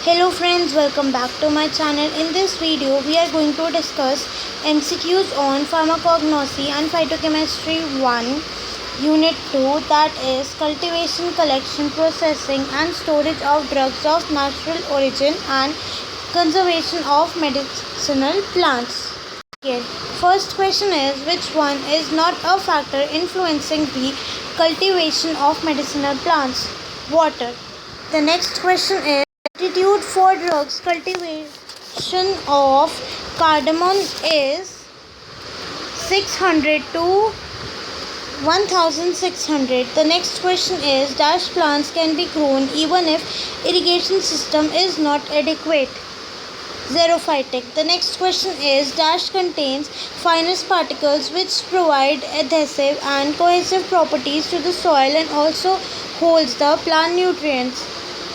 Hello friends, welcome back to my channel. In this video, we are going to discuss MCQs on Pharmacognosy and Phytochemistry 1, Unit 2, that is Cultivation, Collection, Processing and Storage of Drugs of Natural Origin and Conservation of Medicinal Plants. Okay. First question is, which one is not a factor influencing the cultivation of medicinal plants? Water. The next question is, altitude for drugs cultivation of cardamom is 600 to 1600. The next question is, dash plants can be grown even if irrigation system is not adequate. Xerophytic. The next question is, dash contains finest particles which provide adhesive and cohesive properties to the soil and also holds the plant nutrients.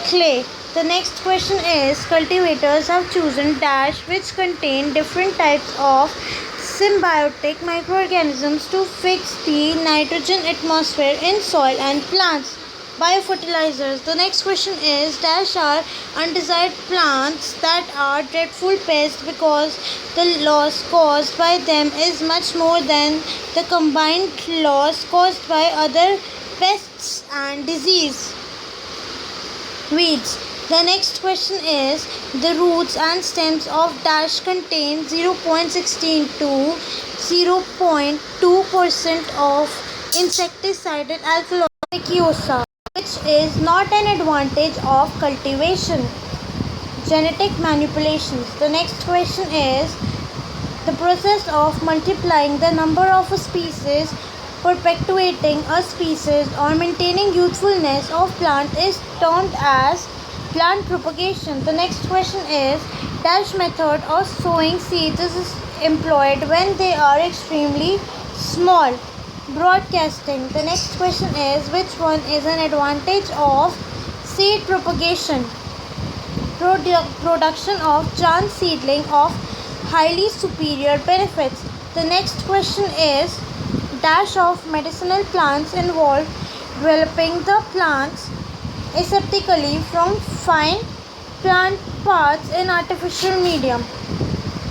Clay. The next question is, cultivators have chosen dash which contain different types of symbiotic microorganisms to fix the nitrogen atmosphere in soil and plants. Biofertilizers. The next question is, dash are undesired plants that are dreadful pests because the loss caused by them is much more than the combined loss caused by other pests and disease. Weeds. The next question is, the roots and stems of dash contain 0.16 to 0.2% of insecticidal alkaloid, which is not an advantage of cultivation. Genetic manipulations. The next question is, the process of multiplying the number of a species, perpetuating a species or maintaining youthfulness of plant is termed as plant propagation. The next question is, dash method of sowing seeds is employed when they are extremely small. Broadcasting. The next question is, which one is an advantage of seed propagation? Production of chance seedling of highly superior benefits. The next question is, dash of medicinal plants involve developing the plants aseptically from fine plant parts in artificial medium.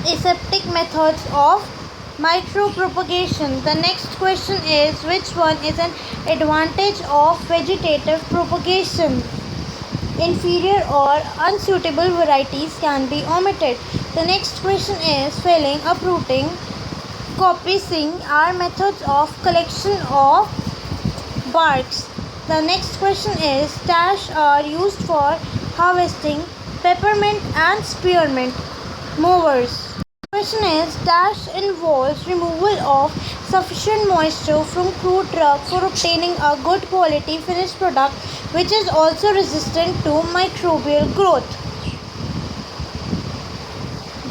Aseptic methods of micropropagation. The next question is, which one is an advantage of vegetative propagation? Inferior or unsuitable varieties can be omitted. The next question is, felling, uprooting, coppicing are methods of collection of barks. The next question is, dash are used for harvesting peppermint and spearmint mowers. The question is, dash involves removal of sufficient moisture from crude drug for obtaining a good quality finished product which is also resistant to microbial growth.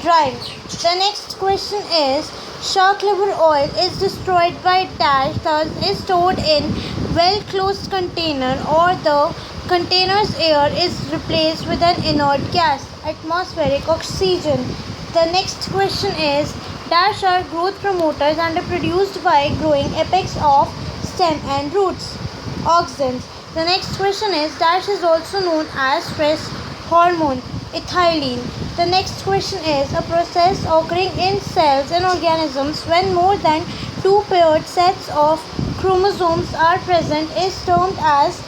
Drying. The next question is, shark liver oil is destroyed by dash, thus is stored in well-closed container or the container's air is replaced with an inert gas, atmospheric oxygen. The next question is, dash are growth promoters and are produced by growing apex of stem and roots. Auxins. The next question is, dash is also known as stress hormone, ethylene. The next question is, a process occurring in cells and organisms when more than two paired sets of chromosomes are present is termed as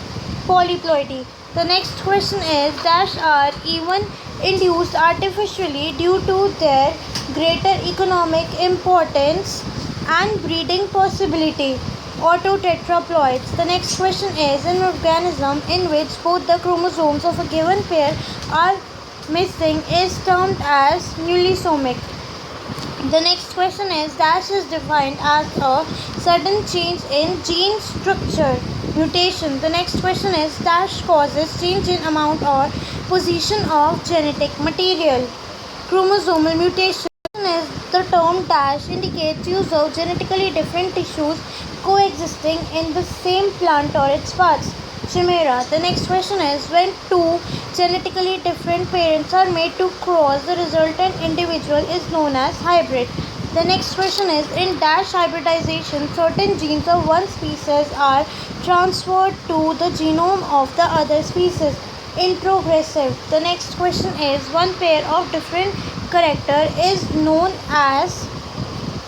polyploidy. The next question is, dash are even induced artificially due to their greater economic importance and breeding possibility. Autotetraploids. The next question is, an organism in which both the chromosomes of a given pair are missing is termed as nulisomic. The next question is, dash is defined as a sudden change in gene structure. Mutation. The next question is, dash causes change in amount or position of genetic material. Chromosomal mutation. The term dash indicates use of genetically different tissues coexisting in the same plant or its parts. Chimera. The next question is, when two genetically different parents are made to cross, the resultant individual is known as hybrid. The next question is, in dash hybridization, certain genes of one species are transferred to the genome of the other species. introgressive. The next question is one pair of different character is known as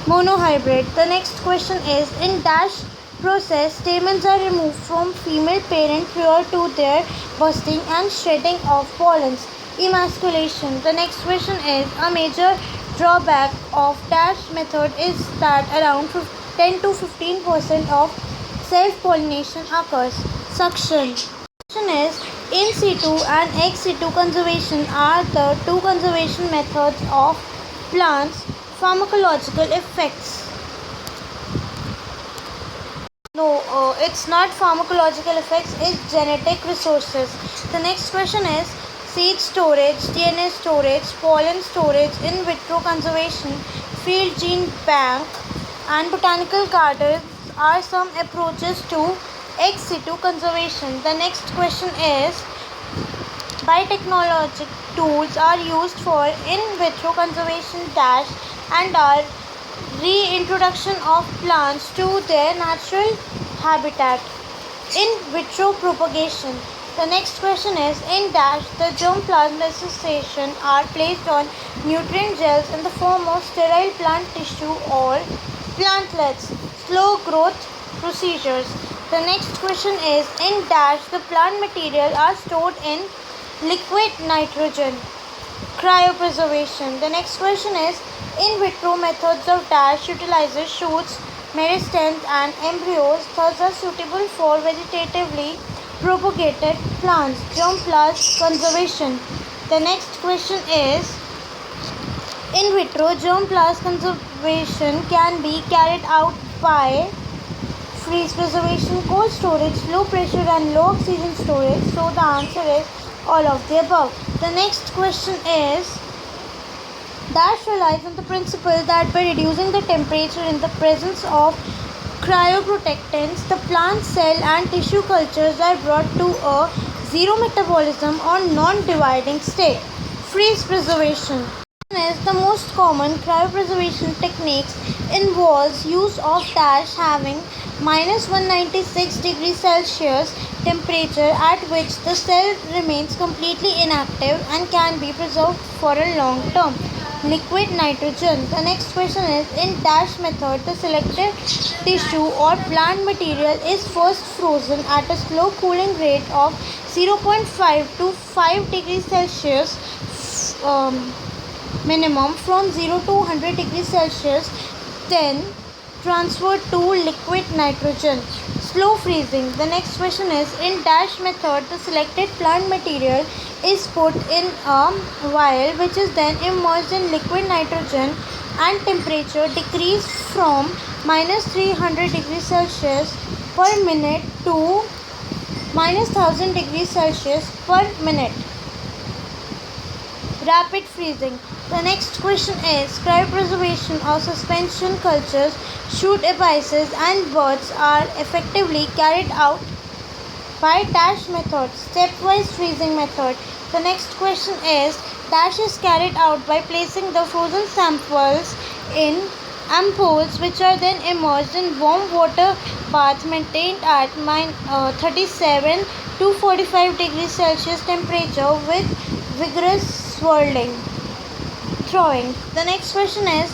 monohybrid. The next question is in dash process stamens are removed from female parent prior to their bursting and shedding of pollens. Emasculation. The next question is a major drawback of dash method is that around 10 to 15% of self-pollination occurs. Suction. Suction is in situ and ex situ conservation are the two conservation methods of plants. Pharmacological effects. No, it's not pharmacological effects, it's genetic resources. The next question is seed storage, DNA storage, pollen storage, in vitro conservation, field gene bank, and botanical gardens are some approaches to ex situ conservation. The next question is biotechnologic tools are used for in vitro conservation dash and are reintroduction of plants to their natural habitat. In vitro propagation. The next question is in dash the germplasm are placed on nutrient gels in the form of sterile plant tissue or plantlets. Slow growth procedures. The next question is in dash the plant material are stored in liquid nitrogen. Cryopreservation. The next question is in vitro methods of dash utilizes shoots, meristems and embryos thus are suitable for vegetatively propagated plants. Germplasm conservation. The next question is in vitro germplasm conservation can be carried out by freeze preservation, cold storage, low pressure and low oxygen storage. So the answer is all of the above. The next question is dash relies on the principle that by reducing the temperature in the presence of cryoprotectants, the plant cell and tissue cultures are brought to a zero metabolism or non-dividing state. Freeze preservation is the most common cryopreservation techniques involves use of dash having minus 196 degrees Celsius temperature at which the cell remains completely inactive and can be preserved for a long term. Liquid nitrogen. The next question is in dash method the selected tissue or plant material is first frozen at a slow cooling rate of 0.5 to 5 degrees Celsius minimum from 0 to 100 degrees Celsius, then transferred to liquid nitrogen. Slow freezing. The next question is in dash method the selected plant material is put in a vial which is then immersed in liquid nitrogen and temperature decreased from minus 300 degrees Celsius per minute to minus 1000 degrees Celsius per minute. Rapid freezing. The next question is cryopreservation or suspension cultures, shoot apices and birds are effectively carried out by dash method, stepwise freezing method. The next question is dash is carried out by placing the frozen samples in ampoules which are then immersed in warm water bath maintained at 37 to 45 degrees Celsius temperature with vigorous throwing. The next question is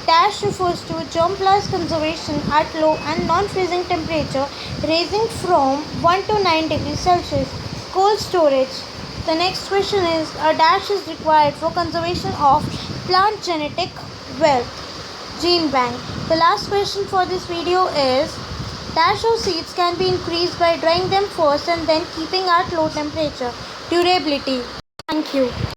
dash refers to germplasm conservation at low and non-freezing temperature ranging from 1 to 9 degrees Celsius. Cold storage. The next question is a dash is required for conservation of plant genetic wealth. Gene bank. The last question for this video is dash of seeds can be increased by drying them first and then keeping at low temperature. Durability. Thank you.